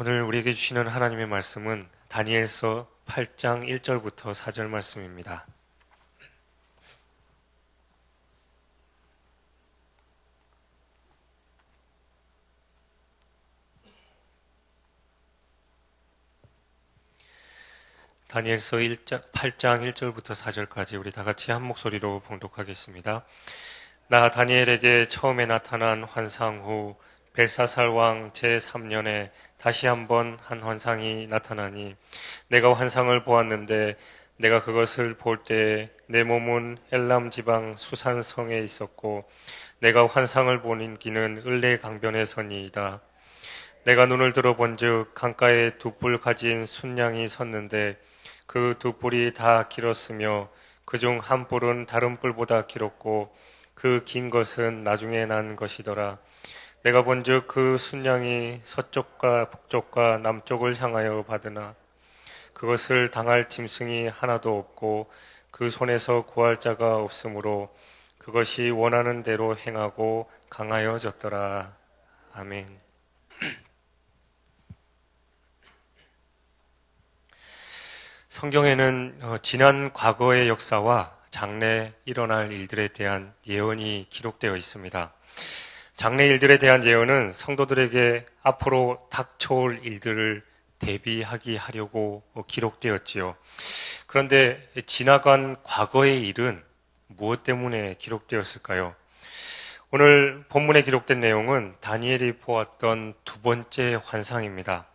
오늘 우리에게 주시는 하나님의 말씀은 다니엘서 8장 1절부터 4절 말씀입니다. 다니엘서 8장 1절부터 4절까지 우리 다 같이 한 목소리로 봉독하겠습니다. 나 다니엘에게 처음에 나타난 환상 후 벨사살 왕 제3년에 다시 한번 한 환상이 나타나니 내가 환상을 보았는데 내가 그것을 볼 때에 내 몸은 엘람 지방 수산성에 있었고 내가 환상을 보는 기는 을레 강변에 서니이다. 내가 눈을 들어 본즉 강가에 두 뿔 가진 순양이 섰는데 그 두 뿔이 다 길었으며 그중 한 뿔은 다른 뿔보다 길었고 그 긴 것은 나중에 난 것이더라. 내가 본즉 그 순양이 서쪽과 북쪽과 남쪽을 향하여 받으나 그것을 당할 짐승이 하나도 없고 그 손에서 구할 자가 없으므로 그것이 원하는 대로 행하고 강하여졌더라. 아멘. 성경에는 지난 과거의 역사와 장래 일어날 일들에 대한 예언이 기록되어 있습니다. 장래 일들에 대한 예언은 성도들에게 앞으로 닥쳐올 일들을 대비하게 하려고 기록되었지요. 그런데 지나간 과거의 일은 무엇 때문에 기록되었을까요? 오늘 본문에 기록된 내용은 다니엘이 보았던 두 번째 환상입니다.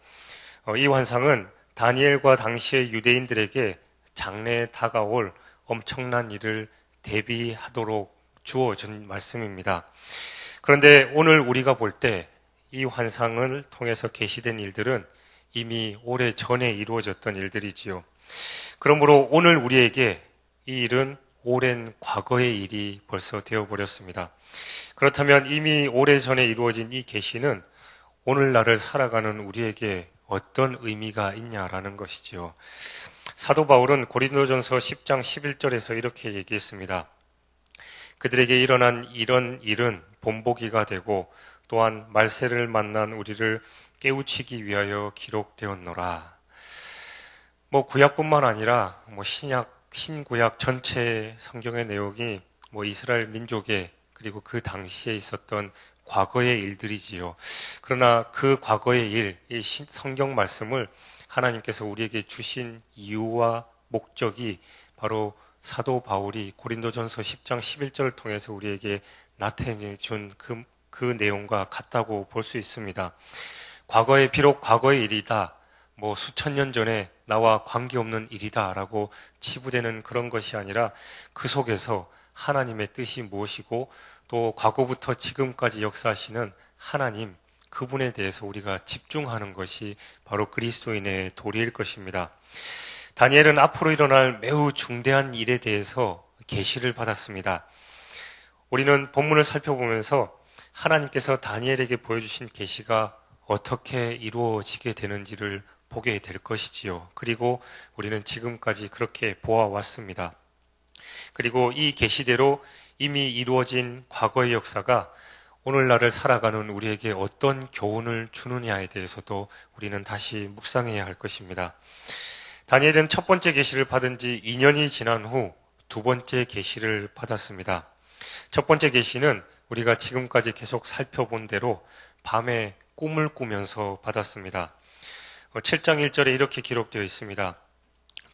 이 환상은 다니엘과 당시의 유대인들에게 장래에 다가올 엄청난 일을 대비하도록 주어진 말씀입니다. 그런데 오늘 우리가 볼 때 이 환상을 통해서 계시된 일들은 이미 오래전에 이루어졌던 일들이지요. 그러므로 오늘 우리에게 이 일은 오랜 과거의 일이 벌써 되어버렸습니다. 그렇다면 이미 오래전에 이루어진 이 계시는 오늘날을 살아가는 우리에게 어떤 의미가 있냐라는 것이지요. 사도 바울은 고린도전서 10장 11절에서 이렇게 얘기했습니다. 그들에게 일어난 이런 일은 본보기가 되고 또한 말세를 만난 우리를 깨우치기 위하여 기록되었노라. 구약뿐만 아니라 신구약 전체 성경의 내용이 이스라엘 민족의 그리고 그 당시에 있었던 과거의 일들이지요. 그러나 그 과거의 일, 이 성경 말씀을 하나님께서 우리에게 주신 이유와 목적이 바로 사도 바울이 고린도전서 10장 11절을 통해서 우리에게 나타내 준 그 내용과 같다고 볼 수 있습니다. 과거에 비록 과거의 일이다, 수천 년 전에 나와 관계없는 일이다 라고 치부되는 그런 것이 아니라 그 속에서 하나님의 뜻이 무엇이고 또 과거부터 지금까지 역사하시는 하나님, 그분에 대해서 우리가 집중하는 것이 바로 그리스도인의 도리일 것입니다. 다니엘은 앞으로 일어날 매우 중대한 일에 대해서 계시를 받았습니다. 우리는 본문을 살펴보면서 하나님께서 다니엘에게 보여주신 계시가 어떻게 이루어지게 되는지를 보게 될 것이지요. 그리고 우리는 지금까지 그렇게 보아왔습니다. 그리고 이 계시대로 이미 이루어진 과거의 역사가 오늘날을 살아가는 우리에게 어떤 교훈을 주느냐에 대해서도 우리는 다시 묵상해야 할 것입니다. 다니엘은 첫 번째 계시를 받은 지 2년이 지난 후 두 번째 계시를 받았습니다. 첫 번째 계시는 우리가 지금까지 계속 살펴본 대로 밤에 꿈을 꾸면서 받았습니다. 7장 1절에 이렇게 기록되어 있습니다.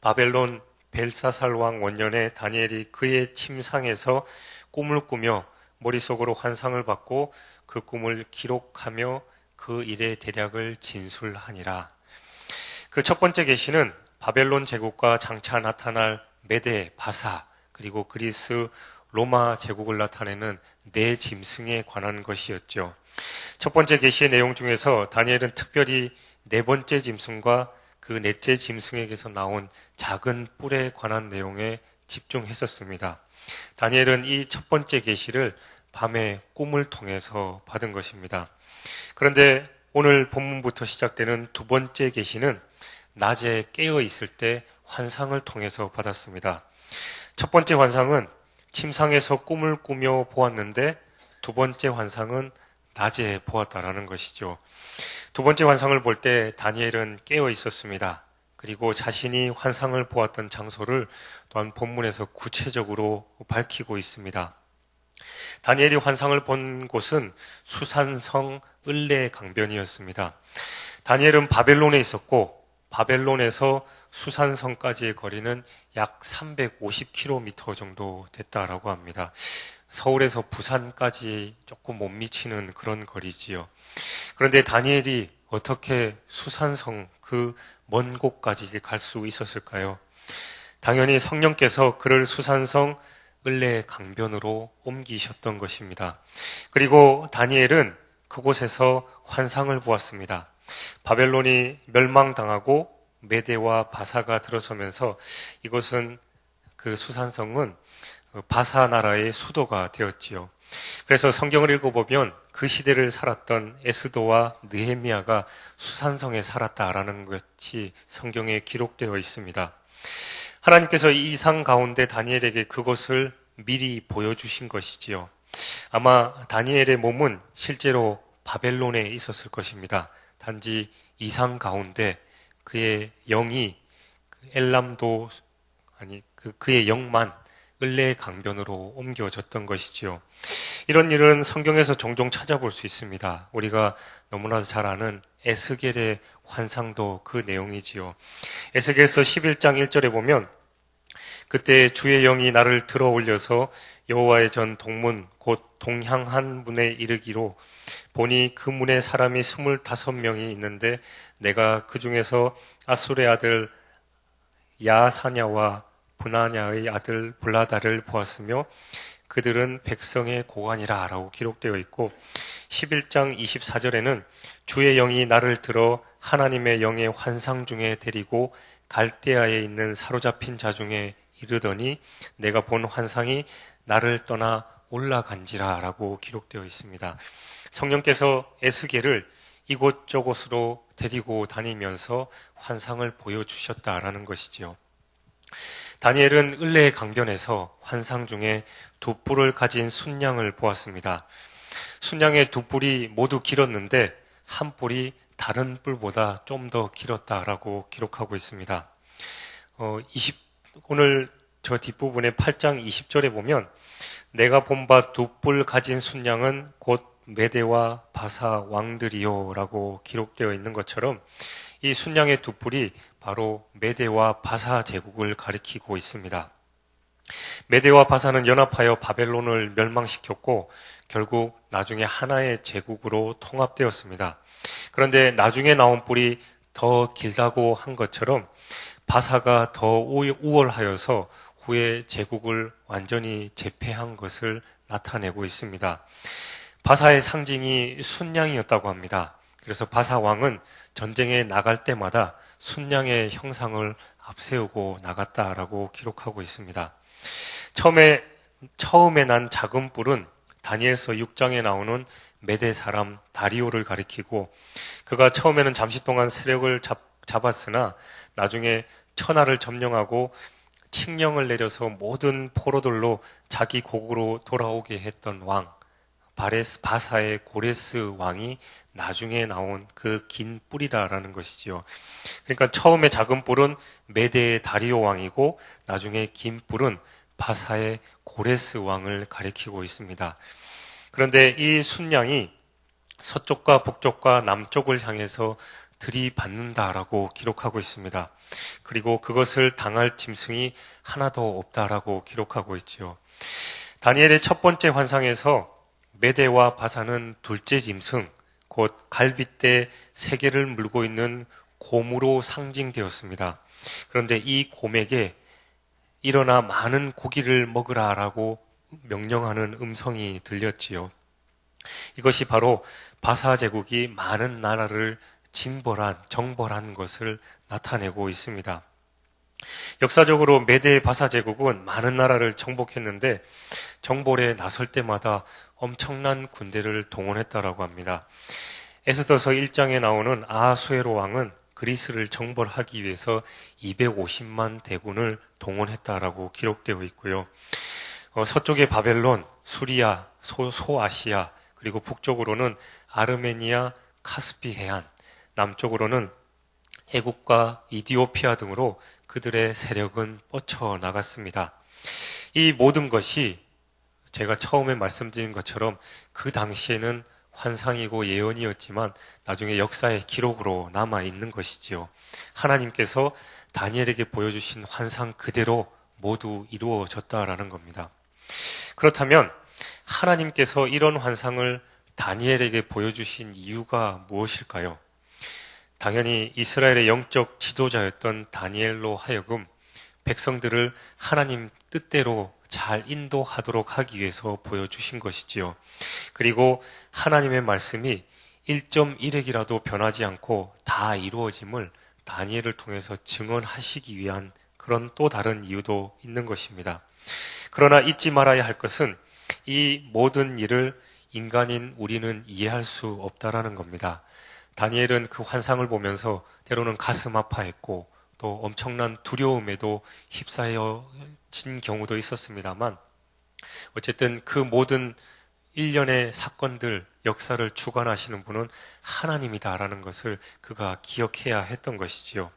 바벨론 벨사살 왕 원년에 다니엘이 그의 침상에서 꿈을 꾸며 머릿속으로 환상을 받고 그 꿈을 기록하며 그 일의 대략을 진술하니라. 그 첫 번째 계시는 바벨론 제국과 장차 나타날 메데, 바사, 그리고 그리스, 로마 제국을 나타내는 네 짐승에 관한 것이었죠. 첫 번째 계시의 내용 중에서 다니엘은 특별히 네 번째 짐승과 그 넷째 짐승에게서 나온 작은 뿔에 관한 내용에 집중했었습니다. 다니엘은 이 첫 번째 계시를 밤에 꿈을 통해서 받은 것입니다. 그런데 오늘 본문부터 시작되는 두 번째 계시는 낮에 깨어 있을 때 환상을 통해서 받았습니다. 첫 번째 환상은 침상에서 꿈을 꾸며 보았는데 두 번째 환상은 낮에 보았다라는 것이죠. 두 번째 환상을 볼 때 다니엘은 깨어 있었습니다. 그리고 자신이 환상을 보았던 장소를 또한 본문에서 구체적으로 밝히고 있습니다. 다니엘이 환상을 본 곳은 수산성 을레 강변이었습니다. 다니엘은 바벨론에 있었고 바벨론에서 수산성까지의 거리는 약 350km 정도 됐다라고 합니다. 서울에서 부산까지 조금 못 미치는 그런 거리지요. 그런데 다니엘이 어떻게 수산성 그 먼 곳까지 갈 수 있었을까요? 당연히 성령께서 그를 수산성 을레 강변으로 옮기셨던 것입니다. 그리고 다니엘은 그곳에서 환상을 보았습니다. 바벨론이 멸망당하고 메대와 바사가 들어서면서 이곳은 그 수산성은 바사 나라의 수도가 되었지요. 그래서 성경을 읽어보면 그 시대를 살았던 에스도와 느헤미야가 수산성에 살았다라는 것이 성경에 기록되어 있습니다. 하나님께서 이 이상 가운데 다니엘에게 그것을 미리 보여주신 것이지요. 아마 다니엘의 몸은 실제로 바벨론에 있었을 것입니다. 단지 이상 가운데 그의 영이 엘람도 그의 영만 을레 강변으로 옮겨졌던 것이지요. 이런 일은 성경에서 종종 찾아볼 수 있습니다. 우리가 너무나도 잘 아는 에스겔의 환상도 그 내용이지요. 에스겔서 11장 1절에 보면 그때 주의 영이 나를 들어 올려서 여호와의 전 동문 곧 동향한 문에 이르기로 보니 그 문에 사람이 25명이 있는데 내가 그 중에서 아술의 아들 야사냐와 브나냐의 아들 블라다를 보았으며 그들은 백성의 고관이라 라고 기록되어 있고 11장 24절에는 주의 영이 나를 들어 하나님의 영의 환상 중에 데리고 갈대아에 있는 사로잡힌 자 중에 이르더니 내가 본 환상이 나를 떠나 올라간지라 라고 기록되어 있습니다. 성령께서 에스겔을 이곳저곳으로 데리고 다니면서 환상을 보여주셨다라는 것이지요. 다니엘은 을레 강변에서 환상 중에 두 뿔을 가진 순양을 보았습니다. 순양의 두 뿔이 모두 길었는데 한 뿔이 다른 뿔보다 좀 더 길었다라고 기록하고 있습니다. 오늘 저 뒷부분에 8장 20절에 보면 내가 본 바 두 뿔 가진 순양은 곧 메대와 바사 왕들이요 라고 기록되어 있는 것처럼 이 순양의 두 뿔이 바로 메대와 바사 제국을 가리키고 있습니다. 메대와 바사는 연합하여 바벨론을 멸망시켰고 결국 나중에 하나의 제국으로 통합되었습니다. 그런데 나중에 나온 뿔이 더 길다고 한 것처럼 바사가 더 우월하여서 후에 제국을 완전히 제패한 것을 나타내고 있습니다. 바사의 상징이 순양이었다고 합니다. 그래서 바사 왕은 전쟁에 나갈 때마다 순양의 형상을 앞세우고 나갔다라고 기록하고 있습니다. 처음에 난 작은 뿔은 다니엘서 6장에 나오는 메대 사람 다리오를 가리키고 그가 처음에는 잠시 동안 세력을 잡았으나 나중에 천하를 점령하고 칙령을 내려서 모든 포로들로 자기 고국으로 돌아오게 했던 왕 바사의 고레스 왕이 나중에 나온 그 긴 뿔이다라는 것이지요. 그러니까 처음에 작은 뿔은 메대의 다리오 왕이고 나중에 긴 뿔은 바사의 고레스 왕을 가리키고 있습니다. 그런데 이 순양이 서쪽과 북쪽과 남쪽을 향해서 들이받는다라고 기록하고 있습니다. 그리고 그것을 당할 짐승이 하나도 없다라고 기록하고 있지요. 다니엘의 첫 번째 환상에서 메대와 바사는 둘째 짐승, 곧 갈빗대 세 개를 물고 있는 곰으로 상징되었습니다. 그런데 이 곰에게 일어나 많은 고기를 먹으라라고 명령하는 음성이 들렸지요. 이것이 바로 바사 제국이 많은 나라를 정벌한 것을 나타내고 있습니다. 역사적으로 메대 바사 제국은 많은 나라를 정복했는데 정벌에 나설 때마다 엄청난 군대를 동원했다라고 합니다. 에스더서 1장에 나오는 아하수에로 왕은 그리스를 정벌하기 위해서 250만 대군을 동원했다라고 기록되어 있고요. 서쪽의 바벨론, 수리아, 소아시아, 그리고 북쪽으로는 아르메니아, 카스피 해안, 남쪽으로는 애국과 이디오피아 등으로 그들의 세력은 뻗쳐나갔습니다. 이 모든 것이 제가 처음에 말씀드린 것처럼 그 당시에는 환상이고 예언이었지만 나중에 역사의 기록으로 남아있는 것이지요. 하나님께서 다니엘에게 보여주신 환상 그대로 모두 이루어졌다라는 겁니다. 그렇다면 하나님께서 이런 환상을 다니엘에게 보여주신 이유가 무엇일까요? 당연히 이스라엘의 영적 지도자였던 다니엘로 하여금 백성들을 하나님 뜻대로 잘 인도하도록 하기 위해서 보여주신 것이지요. 그리고 하나님의 말씀이 1.1핵이라도 변하지 않고 다 이루어짐을 다니엘을 통해서 증언하시기 위한 그런 또 다른 이유도 있는 것입니다. 그러나 잊지 말아야 할 것은 이 모든 일을 인간인 우리는 이해할 수 없다라는 겁니다. 다니엘은 그 환상을 보면서 때로는 가슴 아파했고 또 엄청난 두려움에도 휩싸여진 경우도 있었습니다만 어쨌든 그 모든 일련의 사건들, 역사를 주관하시는 분은 하나님이다라는 것을 그가 기억해야 했던 것이지요.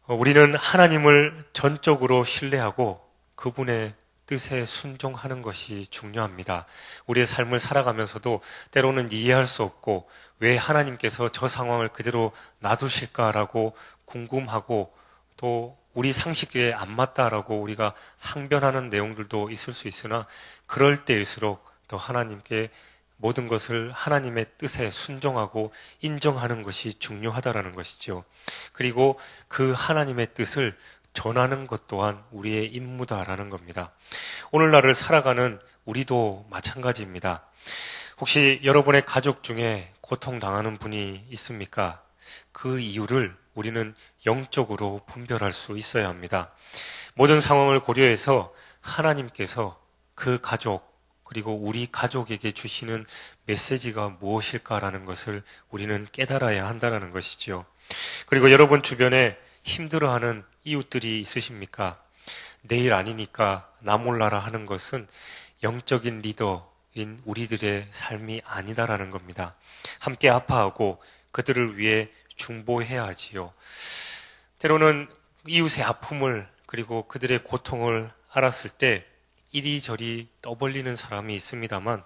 우리는 하나님을 전적으로 신뢰하고 그분의 뜻에 순종하는 것이 중요합니다. 우리의 삶을 살아가면서도 때로는 이해할 수 없고 왜 하나님께서 저 상황을 그대로 놔두실까라고 궁금하고 또 우리 상식에 안 맞다라고 우리가 항변하는 내용들도 있을 수 있으나 그럴 때일수록 더 하나님께 모든 것을 하나님의 뜻에 순종하고 인정하는 것이 중요하다라는 것이죠. 그리고 그 하나님의 뜻을 전하는 것 또한 우리의 임무다라는 겁니다. 오늘날을 살아가는 우리도 마찬가지입니다. 혹시 여러분의 가족 중에 고통당하는 분이 있습니까? 그 이유를 우리는 영적으로 분별할 수 있어야 합니다. 모든 상황을 고려해서 하나님께서 그 가족 그리고 우리 가족에게 주시는 메시지가 무엇일까라는 것을 우리는 깨달아야 한다는 것이죠. 그리고 여러분 주변에 힘들어하는 이웃들이 있으십니까? 내일 아니니까 나 몰라라 하는 것은 영적인 리더인 우리들의 삶이 아니다라는 겁니다. 함께 아파하고 그들을 위해 중보해야 하지요. 때로는 이웃의 아픔을 그리고 그들의 고통을 알았을 때 이리저리 떠벌리는 사람이 있습니다만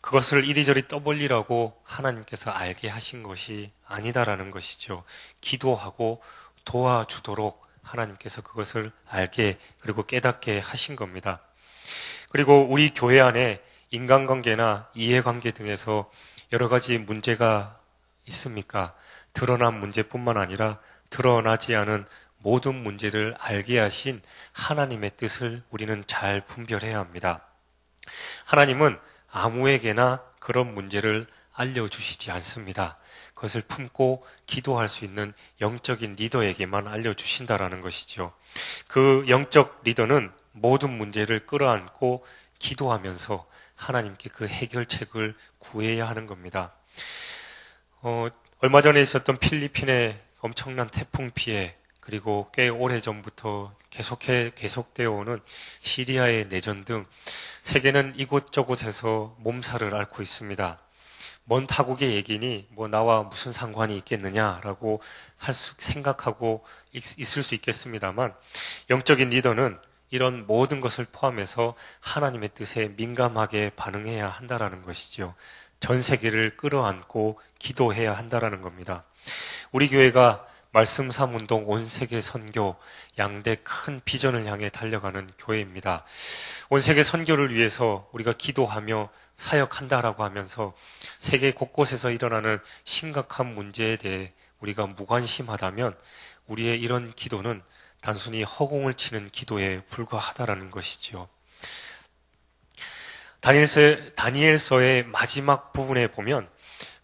그것을 이리저리 떠벌리라고 하나님께서 알게 하신 것이 아니다라는 것이죠. 기도하고 도와주도록 하나님께서 그것을 알게 그리고 깨닫게 하신 겁니다. 그리고 우리 교회 안에 인간관계나 이해관계 등에서 여러 가지 문제가 있습니까? 드러난 문제뿐만 아니라 드러나지 않은 모든 문제를 알게 하신 하나님의 뜻을 우리는 잘 분별해야 합니다. 하나님은 아무에게나 그런 문제를 알려주시지 않습니다. 그것을 품고 기도할 수 있는 영적인 리더에게만 알려주신다라는 것이죠. 그 영적 리더는 모든 문제를 끌어안고 기도하면서 하나님께 그 해결책을 구해야 하는 겁니다. 얼마 전에 있었던 필리핀의 엄청난 태풍 피해 그리고 꽤 오래전부터 계속되어 오는 시리아의 내전 등 세계는 이곳저곳에서 몸살을 앓고 있습니다. 먼 타국의 얘기니 뭐 나와 무슨 상관이 있겠느냐라고 생각하고 있을 수 있겠습니다만 영적인 리더는 이런 모든 것을 포함해서 하나님의 뜻에 민감하게 반응해야 한다라는 것이죠. 전 세계를 끌어안고 기도해야 한다라는 겁니다. 우리 교회가 말씀 삼 운동 온 세계 선교 양대 큰 비전을 향해 달려가는 교회입니다. 온 세계 선교를 위해서 우리가 기도하며 사역한다라고 하면서 세계 곳곳에서 일어나는 심각한 문제에 대해 우리가 무관심하다면 우리의 이런 기도는 단순히 허공을 치는 기도에 불과하다라는 것이지요. 다니엘서의 마지막 부분에 보면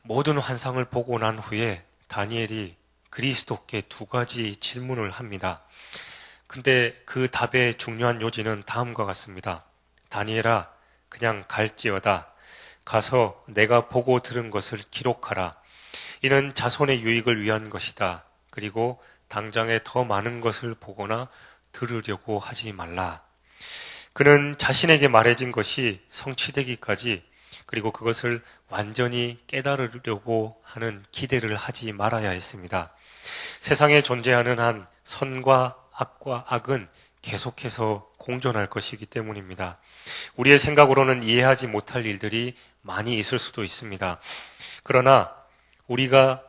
모든 환상을 보고 난 후에 다니엘이 그리스도께 두 가지 질문을 합니다. 근데 그 답의 중요한 요지는 다음과 같습니다. 다니엘아, 그냥 갈지어다. 가서 내가 보고 들은 것을 기록하라. 이는 자손의 유익을 위한 것이다. 그리고 당장에 더 많은 것을 보거나 들으려고 하지 말라. 그는 자신에게 말해진 것이 성취되기까지 그리고 그것을 완전히 깨달으려고 하는 기대를 하지 말아야 했습니다. 세상에 존재하는 한 선과 악과 악은 계속해서 공존할 것이기 때문입니다. 우리의 생각으로는 이해하지 못할 일들이 많이 있을 수도 있습니다. 그러나 우리가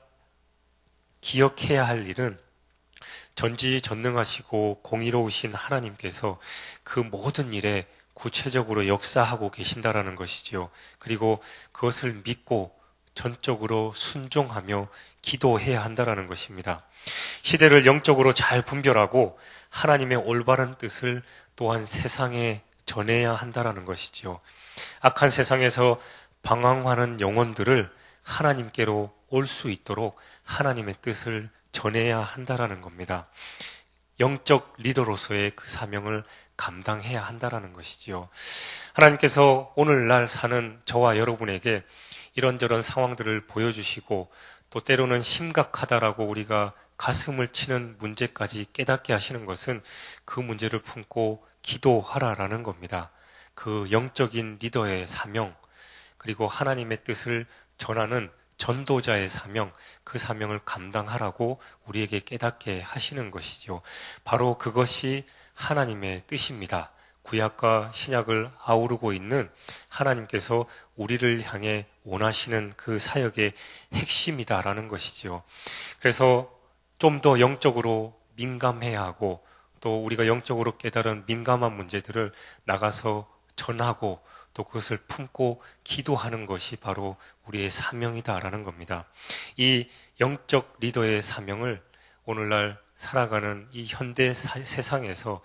기억해야 할 일은 전지전능하시고 공의로우신 하나님께서 그 모든 일에 구체적으로 역사하고 계신다라는 것이지요. 그리고 그것을 믿고 전적으로 순종하며 기도해야 한다라는 것입니다. 시대를 영적으로 잘 분별하고 하나님의 올바른 뜻을 또한 세상에 전해야 한다라는 것이지요. 악한 세상에서 방황하는 영혼들을 하나님께로 올 수 있도록 하나님의 뜻을 전해야 한다라는 겁니다. 영적 리더로서의 그 사명을 감당해야 한다라는 것이지요. 하나님께서 오늘날 사는 저와 여러분에게 이런저런 상황들을 보여주시고 또 때로는 심각하다라고 우리가 가슴을 치는 문제까지 깨닫게 하시는 것은 그 문제를 품고 기도하라라는 겁니다. 그 영적인 리더의 사명, 그리고 하나님의 뜻을 전하는 전도자의 사명, 그 사명을 감당하라고 우리에게 깨닫게 하시는 것이죠. 바로 그것이 하나님의 뜻입니다. 구약과 신약을 아우르고 있는 하나님께서 우리를 향해 원하시는 그 사역의 핵심이다라는 것이지요. 그래서 좀 더 영적으로 민감해야 하고 또 우리가 영적으로 깨달은 민감한 문제들을 나가서 전하고 또 그것을 품고 기도하는 것이 바로 우리의 사명이다라는 겁니다. 이 영적 리더의 사명을 오늘날 살아가는 이 현대 세상에서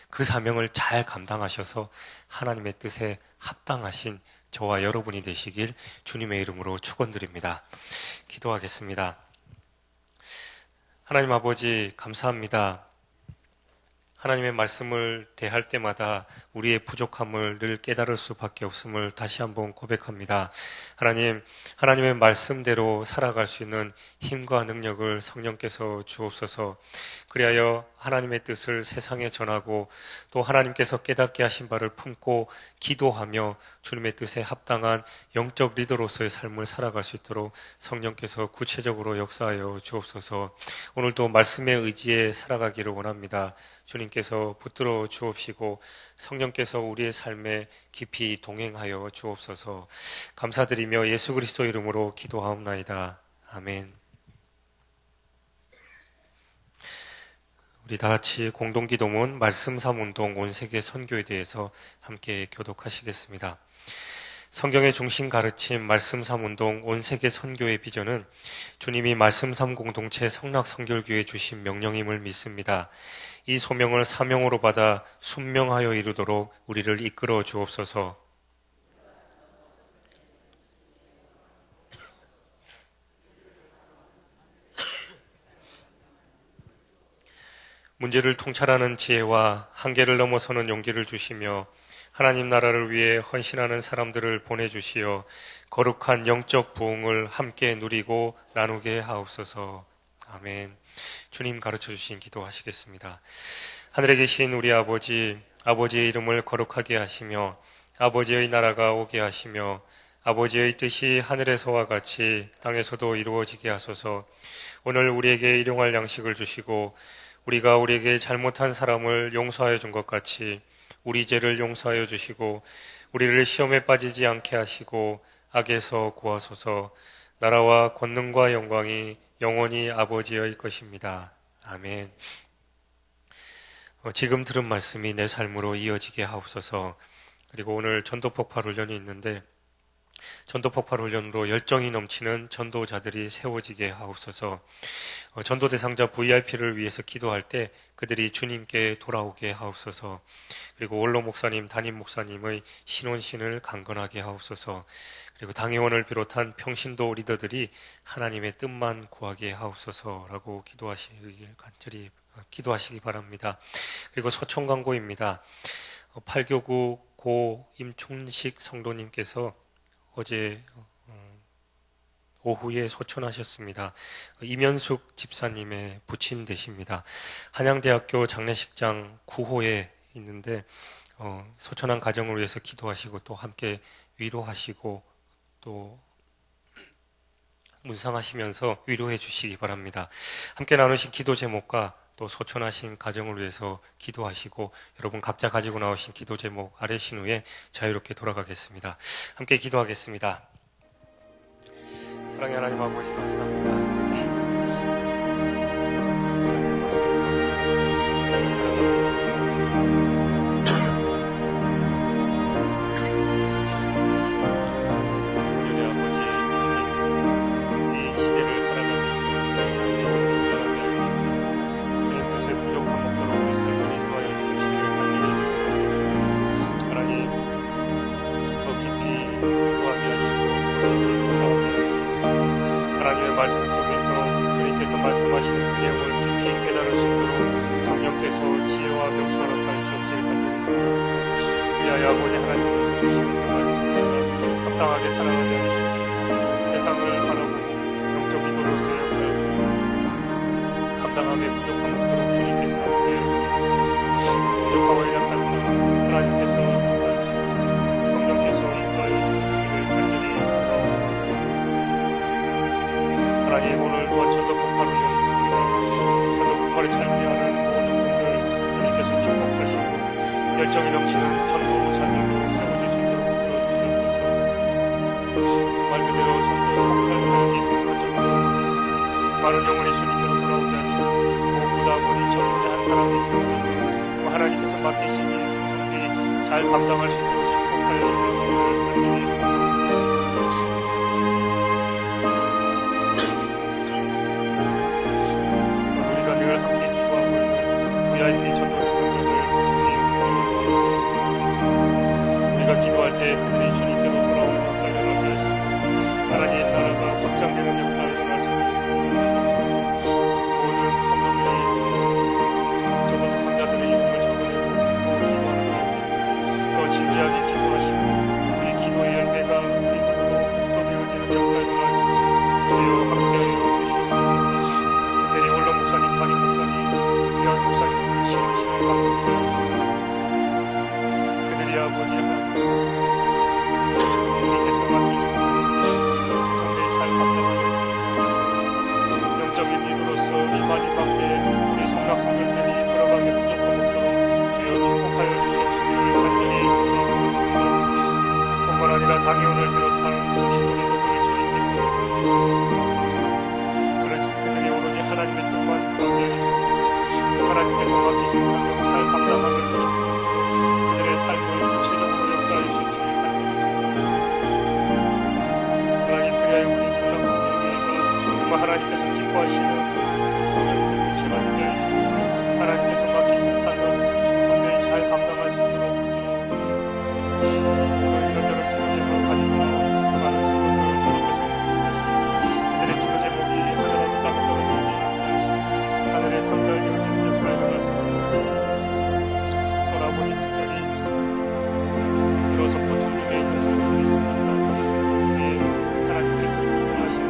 그 사명을 잘 감당하셔서 하나님의 뜻에 합당하신 저와 여러분이 되시길 주님의 이름으로 축원드립니다. 기도하겠습니다. 하나님 아버지 감사합니다. 하나님의 말씀을 대할 때마다 우리의 부족함을 늘 깨달을 수밖에 없음을 다시 한번 고백합니다. 하나님, 하나님의 말씀대로 살아갈 수 있는 힘과 능력을 성령께서 주옵소서. 그리하여 하나님의 뜻을 세상에 전하고 또 하나님께서 깨닫게 하신 바를 품고 기도하며 주님의 뜻에 합당한 영적 리더로서의 삶을 살아갈 수 있도록 성령께서 구체적으로 역사하여 주옵소서. 오늘도 말씀의 의지에 살아가기를 원합니다. 주님께서 붙들어 주옵시고 성령께서 우리의 삶에 깊이 동행하여 주옵소서. 감사드리며 예수 그리스도 이름으로 기도하옵나이다. 아멘. 우리 다 같이 공동기도문 말씀 삼운동 온 세계 선교에 대해서 함께 교독하시겠습니다. 성경의 중심 가르침 말씀 삼운동 온 세계 선교의 비전은 주님이 말씀 삼 공동체 성락성결교에 주신 명령임을 믿습니다. 이 소명을 사명으로 받아 순명하여 이루도록 우리를 이끌어 주옵소서. 문제를 통찰하는 지혜와 한계를 넘어서는 용기를 주시며 하나님 나라를 위해 헌신하는 사람들을 보내주시어 거룩한 영적 부흥을 함께 누리고 나누게 하옵소서. 아멘. 주님 가르쳐 주신 기도 하시겠습니다. 하늘에 계신 우리 아버지, 아버지의 이름을 거룩하게 하시며 아버지의 나라가 오게 하시며 아버지의 뜻이 하늘에서와 같이 땅에서도 이루어지게 하소서. 오늘 우리에게 일용할 양식을 주시고 우리가 우리에게 잘못한 사람을 용서하여 준 것 같이 우리 죄를 용서하여 주시고 우리를 시험에 빠지지 않게 하시고 악에서 구하소서. 나라와 권능과 영광이 영원히 아버지의 것입니다. 아멘. 지금 들은 말씀이 내 삶으로 이어지게 하옵소서. 그리고 오늘 전도폭발 훈련이 있는데 전도폭발 훈련으로 열정이 넘치는 전도자들이 세워지게 하옵소서. 전도 대상자 VIP를 위해서 기도할 때 그들이 주님께 돌아오게 하옵소서. 그리고 원로 목사님, 담임 목사님의 신혼신을 강건하게 하옵소서. 그리고 당회원을 비롯한 평신도 리더들이 하나님의 뜻만 구하게 하옵소서라고 기도하시길 간절히 기도하시기 바랍니다. 그리고 소총 광고입니다. 8교구 고 임충식 성도님께서 어제 오후에 소천하셨습니다. 이면숙 집사님의 부친 되십니다. 한양대학교 장례식장 9호에 있는데 소천한 가정을 위해서 기도하시고 또 함께 위로하시고 또 묵상하시면서 위로해 주시기 바랍니다. 함께 나누신 기도 제목과 또 소천하신 가정을 위해서 기도하시고 여러분 각자 가지고 나오신 기도 제목 아뢰신 후에 자유롭게 돌아가겠습니다. 함께 기도하겠습니다. 사랑의 하나님 아버지 감사합니다. 말씀 속에서 주님께서 말씀하시는 그 내용을 깊이 깨달을 수 있도록 성령께서 지혜와 명철을 주시길 간절히 위하여 아버지 하나님께서 주시는 그 말씀을 합당하게 사랑하게 하여 주십시오. 세상을 바라보고 영적 이도로서의 역할을 감당함에 부족함 없도록 주님께서 함께 해주십시오. 부족하고 연약한 삶 하나님께서 역사해 주십시오. 성령께서 인도하여 주시기를 간절히 하나님 오늘 또한 천도 폭발을 열었습니다. 천도 폭발에 참여하는 모든 분들 주님께서 축복하시고 열정이 넘치는 전도 자녀로 세워줄 수 있도록 도와주시옵소서. 말 그대로 전도 폭발 사역이 가정으로 많은 영혼이 주님께로 돌아오게 하시고 무엇보다 본인 전도자 한 사람이 세워져서 하나님께서 맡기신 일 충성히 잘 감당할 수 있도록 축복하여 주시옵소서. 간절히 VIP 전도의 성령을 우리가 기도할 때 그들이 주님께로 돌아오는 역사를 일어나게 하시고 하나님 나라가 확장되는 역사를 일어날 수 있도록 모든 성도들이 전도자 성자들의 이름을 적어내고 기도하는 가운데 더 진지하게 기도하시고 우리 기도의 열매가 우리 눈으로 독도되어지는 역사를 일어날 수 있도록 주여 함께하여 주시옵소서. 특별히 원로 목사님, 파리 목사님, 귀한 목사님 신으시는 감독해 주시고 그들이 아버지 하나님께서 맡기신 충성되이 잘 감당하는 영적인 리더로서 이 마지막 때에 우리 성락성들들이 걸어가기 부족한 없도록 주여 축복하여 주시옵시기를 간절히 소원합니다. 뿐만 아니라 당의원을 비롯한 모든 리더들을 주님께서 주시옵소서. 그들이 오로지 하나님의 뜻만 구하게 해주시옵소서. 하나님께서 맡기신 사명 잘 감당하는 그들의 삶을 구체적으로 역사해 주시길 간절했습니다. 하나님 그리하여 우리 성랑성들에게 정말 하나님께서 기뻐하시는 사명을 제받게 하여 주시옵소서. 하나님께서 맡기신 사명 충성되이 잘 감당할 수 있도록 도와주시옵소서. 오늘 이런저런 기도 제목을 가지고 많은 성도들을 주님께서 주옵소서. 그들의 기도 제목이 하늘로 땅 떨어지는 하늘의 상달되어지는 역사에 일어날 수 있도록 아버지